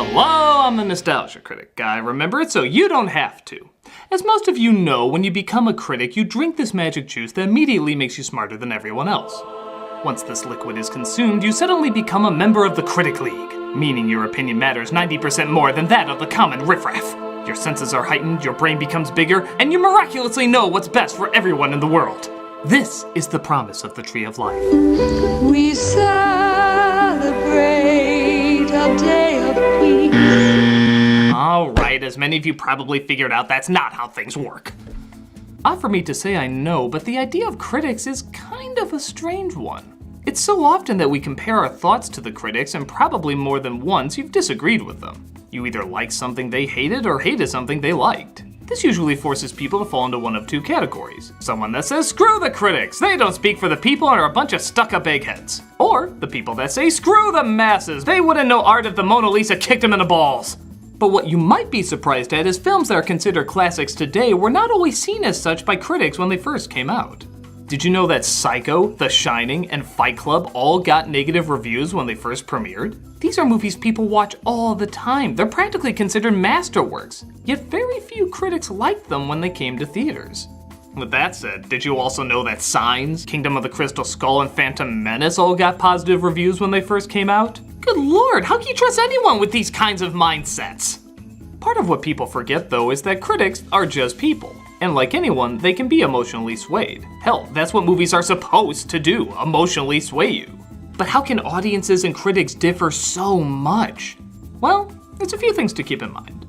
Hello, I'm the Nostalgia Critic guy. Remember it so you don't have to. As most of you know, when you become a critic, you drink this magic juice that immediately makes you smarter than everyone else. Once this liquid is consumed, you suddenly become a member of the Critic League, meaning your opinion matters 90% more than that of the common riffraff. Your senses are heightened, your brain becomes bigger, and you miraculously know what's best for everyone in the world. This is the promise of the Tree of Life. We celebrate a day of peace. Alright, as many of you probably figured out, that's not how things work. Odd for me to say I know, but the idea of critics is kind of a strange one. It's so often that we compare our thoughts to the critics, and probably more than once you've disagreed with them. You either liked something they hated or hated something they liked. This usually forces people to fall into one of two categories. Someone that says, screw the critics, they don't speak for the people and are a bunch of stuck-up eggheads. Or the people that say, screw the masses, they wouldn't know art if the Mona Lisa kicked them in the balls. But what you might be surprised at is films that are considered classics today were not always seen as such by critics when they first came out. Did you know that Psycho, The Shining, and Fight Club all got negative reviews when they first premiered? These are movies people watch all the time. They're practically considered masterworks, yet very few critics liked them when they came to theaters. With that said, did you also know that Signs, Kingdom of the Crystal Skull, and Phantom Menace all got positive reviews when they first came out? Good lord, how can you trust anyone with these kinds of mindsets? Part of what people forget though is that critics are just people. And like anyone, they can be emotionally swayed. Hell, that's what movies are supposed to do, emotionally sway you. But how can audiences and critics differ so much? Well, there's a few things to keep in mind.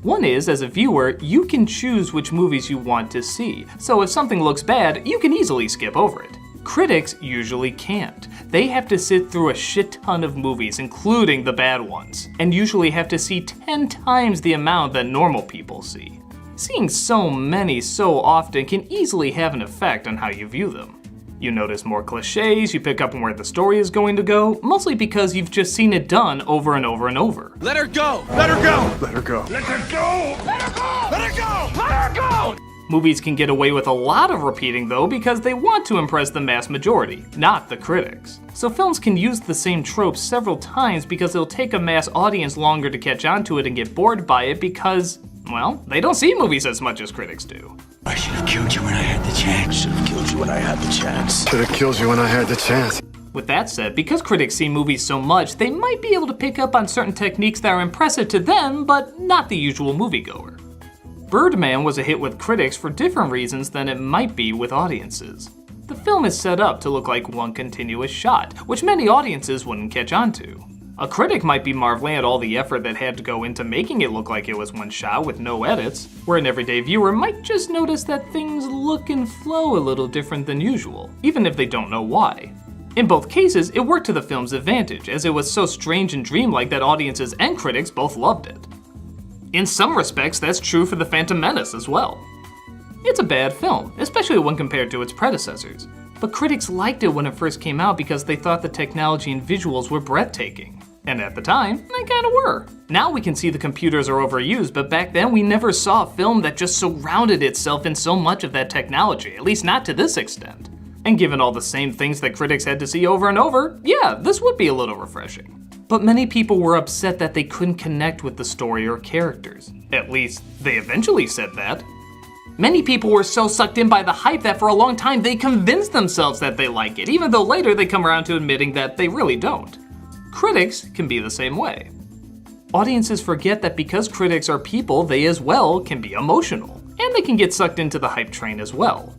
One is, as a viewer, you can choose which movies you want to see, so if something looks bad, you can easily skip over it. Critics usually can't. They have to sit through a shit ton of movies, including the bad ones, and usually have to see 10 times the amount that normal people see. Seeing so many so often can easily have an effect on how you view them. You notice more cliches, you pick up on where the story is going to go, mostly because you've just seen it done over and over and over. Let her go! Let her go! Let her go! Let her go! Let her go! Let her go! Let her go! Movies can get away with a lot of repeating though because they want to impress the mass majority, not the critics. So films can use the same tropes several times because it'll take a mass audience longer to catch on to it and get bored by it because, well, they don't see movies as much as critics do. I should have killed you when I had the chance. Should have killed you when I had the chance. Should have killed you when I had the chance. With that said, because critics see movies so much, they might be able to pick up on certain techniques that are impressive to them, but not the usual moviegoer. Birdman was a hit with critics for different reasons than it might be with audiences. The film is set up to look like one continuous shot, which many audiences wouldn't catch on to. A critic might be marveling at all the effort that had to go into making it look like it was one shot with no edits, where an everyday viewer might just notice that things look and flow a little different than usual, even if they don't know why. In both cases, it worked to the film's advantage, as it was so strange and dreamlike that audiences and critics both loved it. In some respects, that's true for The Phantom Menace as well. It's a bad film, especially when compared to its predecessors, but critics liked it when it first came out because they thought the technology and visuals were breathtaking. And at the time, they kinda were. Now we can see the computers are overused, but back then we never saw a film that just surrounded itself in so much of that technology, at least not to this extent. And given all the same things that critics had to see over and over, yeah, this would be a little refreshing. But many people were upset that they couldn't connect with the story or characters. At least, they eventually said that. Many people were so sucked in by the hype that for a long time they convinced themselves that they like it, even though later they come around to admitting that they really don't. Critics can be the same way. Audiences forget that because critics are people, they as well can be emotional, and they can get sucked into the hype train as well.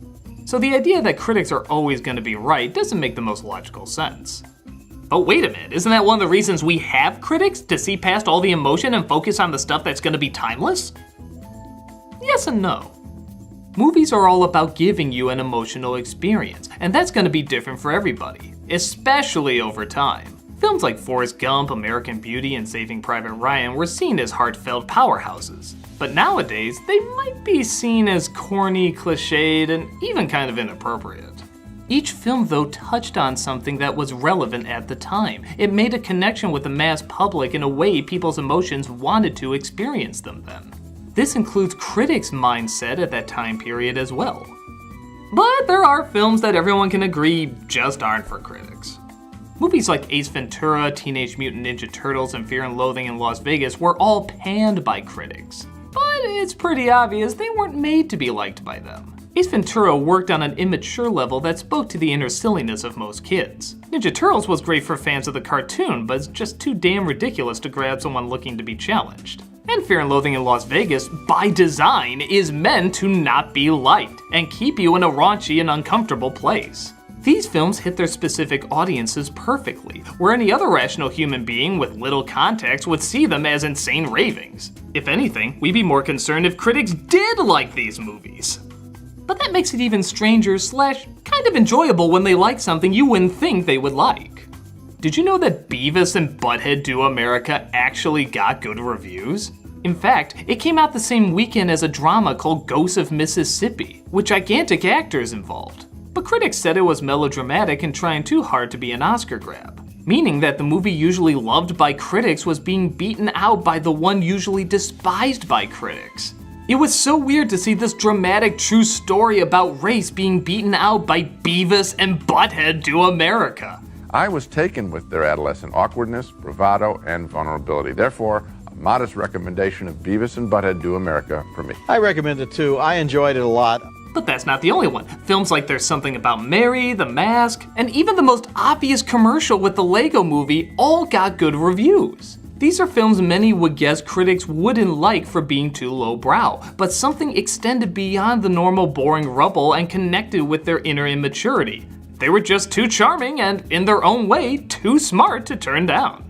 So the idea that critics are always going to be right doesn't make the most logical sense. But wait a minute, isn't that one of the reasons we have critics? To see past all the emotion and focus on the stuff that's going to be timeless? Yes and no. Movies are all about giving you an emotional experience, and that's going to be different for everybody, especially over time. Films like Forrest Gump, American Beauty, and Saving Private Ryan were seen as heartfelt powerhouses. But nowadays, they might be seen as corny, cliched, and even kind of inappropriate. Each film, though, touched on something that was relevant at the time. It made a connection with the mass public in a way people's emotions wanted to experience them then. This includes critics' mindset at that time period as well. But there are films that everyone can agree just aren't for critics. Movies like Ace Ventura, Teenage Mutant Ninja Turtles, and Fear and Loathing in Las Vegas were all panned by critics. But it's pretty obvious they weren't made to be liked by them. Ace Ventura worked on an immature level that spoke to the inner silliness of most kids. Ninja Turtles was great for fans of the cartoon, but it's just too damn ridiculous to grab someone looking to be challenged. And Fear and Loathing in Las Vegas, by design, is meant to not be liked and keep you in a raunchy and uncomfortable place. These films hit their specific audiences perfectly, where any other rational human being with little context would see them as insane ravings. If anything, we'd be more concerned if critics did like these movies. But that makes it even stranger / kind of enjoyable when they like something you wouldn't think they would like. Did you know that Beavis and Butthead Do America actually got good reviews? In fact, it came out the same weekend as a drama called Ghosts of Mississippi, with gigantic actors involved. But critics said it was melodramatic and trying too hard to be an Oscar grab, meaning that the movie usually loved by critics was being beaten out by the one usually despised by critics. It was so weird to see this dramatic true story about race being beaten out by Beavis and Butthead Do America. I was taken with their adolescent awkwardness, bravado, and vulnerability. Therefore, a modest recommendation of Beavis and Butthead Do America for me. I recommend it too. I enjoyed it a lot. But that's not the only one. Films like There's Something About Mary, The Mask, and even the most obvious commercial with the Lego Movie all got good reviews. These are films many would guess critics wouldn't like for being too lowbrow, but something extended beyond the normal boring rubble and connected with their inner immaturity. They were just too charming and, in their own way, too smart to turn down.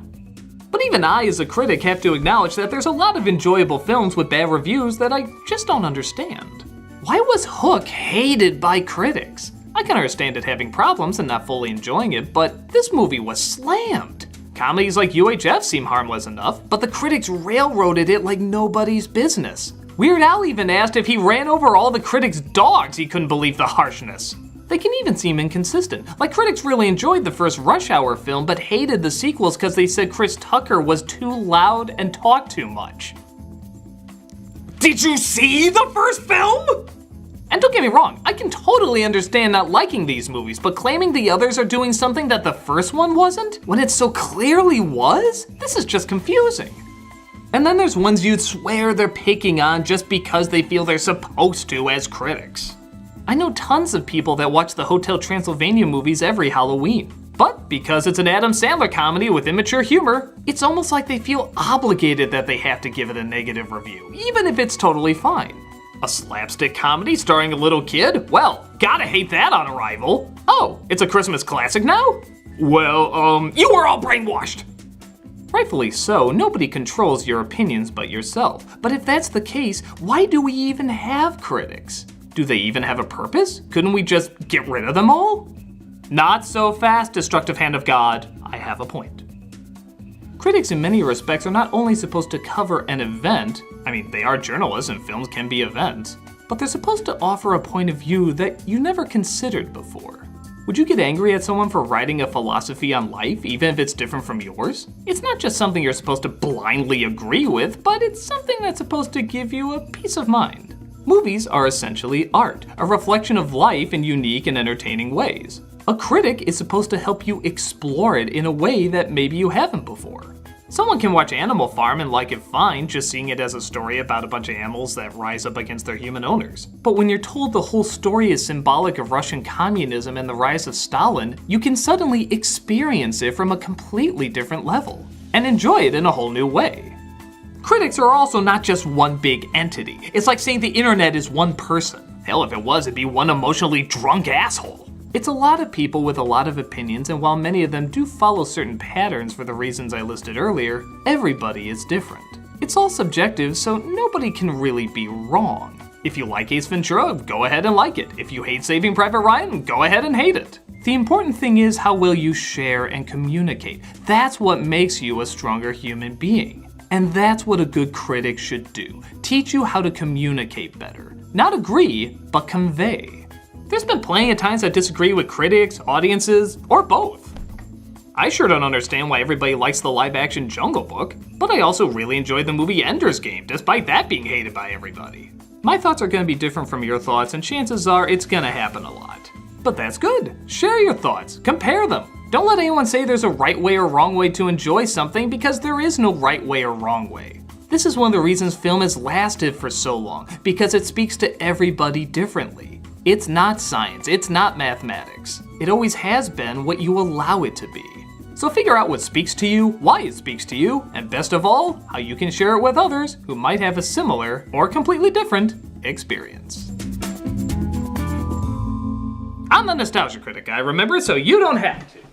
But even I, as a critic, have to acknowledge that there's a lot of enjoyable films with bad reviews that I just don't understand. Why was Hook hated by critics? I can understand it having problems and not fully enjoying it, but this movie was slammed. Comedies like UHF seem harmless enough, but the critics railroaded it like nobody's business. Weird Al even asked if he ran over all the critics' dogs. He couldn't believe the harshness. They can even seem inconsistent. Like critics really enjoyed the first Rush Hour film, but hated the sequels because they said Chris Tucker was too loud and talked too much. Did you see the first film? And don't get me wrong, I can totally understand not liking these movies, but claiming the others are doing something that the first one wasn't, when it so clearly was? This is just confusing. And then there's ones you'd swear they're picking on just because they feel they're supposed to as critics. I know tons of people that watch the Hotel Transylvania movies every Halloween. But because it's an Adam Sandler comedy with immature humor, it's almost like they feel obligated that they have to give it a negative review, even if it's totally fine. A slapstick comedy starring a little kid? Well, gotta hate that on arrival. Oh, it's a Christmas classic now? Well, you were all brainwashed. Rightfully so, nobody controls your opinions but yourself. But if that's the case, why do we even have critics? Do they even have a purpose? Couldn't we just get rid of them all? Not so fast, destructive hand of God. I have a point. Critics in many respects are not only supposed to cover an event, I mean, they are journalists and films can be events, but they're supposed to offer a point of view that you never considered before. Would you get angry at someone for writing a philosophy on life, even if it's different from yours? It's not just something you're supposed to blindly agree with, but it's something that's supposed to give you a peace of mind. Movies are essentially art, a reflection of life in unique and entertaining ways. A critic is supposed to help you explore it in a way that maybe you haven't before. Someone can watch Animal Farm and like it fine, just seeing it as a story about a bunch of animals that rise up against their human owners. But when you're told the whole story is symbolic of Russian communism and the rise of Stalin, you can suddenly experience it from a completely different level, and enjoy it in a whole new way. Critics are also not just one big entity. It's like saying the internet is one person. Hell, if it was, it'd be one emotionally drunk asshole. It's a lot of people with a lot of opinions, and while many of them do follow certain patterns for the reasons I listed earlier, everybody is different. It's all subjective, so nobody can really be wrong. If you like Ace Ventura, go ahead and like it. If you hate Saving Private Ryan, go ahead and hate it. The important thing is how well you share and communicate. That's what makes you a stronger human being. And that's what a good critic should do. Teach you how to communicate better. Not agree, but convey. There's been plenty of times I disagree with critics, audiences, or both. I sure don't understand why everybody likes the live-action Jungle Book, but I also really enjoyed the movie Ender's Game, despite that being hated by everybody. My thoughts are going to be different from your thoughts, and chances are it's going to happen a lot. But that's good. Share your thoughts. Compare them. Don't let anyone say there's a right way or wrong way to enjoy something, because there is no right way or wrong way. This is one of the reasons film has lasted for so long, because it speaks to everybody differently. It's not science, it's not mathematics. It always has been what you allow it to be. So figure out what speaks to you, why it speaks to you, and best of all, how you can share it with others who might have a similar or completely different experience. I'm the Nostalgia Critic guy, remember, so you don't have to.